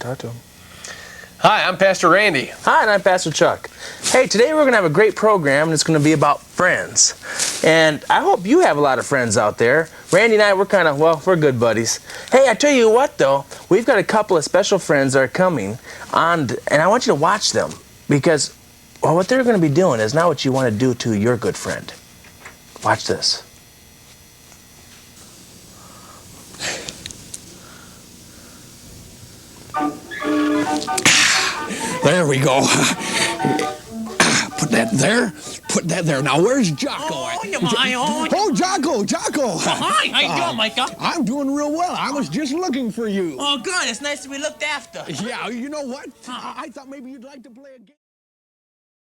Talk to him. Hi, I'm Pastor Randy. Hi, and I'm Pastor Chuck. Hey, today we're going to have a great program, and it's going to be about friends. And I hope you have a lot of friends out there. Randy and I, we're good buddies. Hey, I tell you what, though, we've got a couple of special friends that are coming on, and I want you to watch them, because what they're going to be doing is not what you want to do to your good friend. Watch this. There we go. Put that there. Put that there. Now, where's Jocko? Oh, Jocko. Hi, how you doing, Micah? I'm doing real well. I was just looking for you. Oh, good. It's nice to be looked after. Yeah, you know what? I thought maybe you'd like to play a game.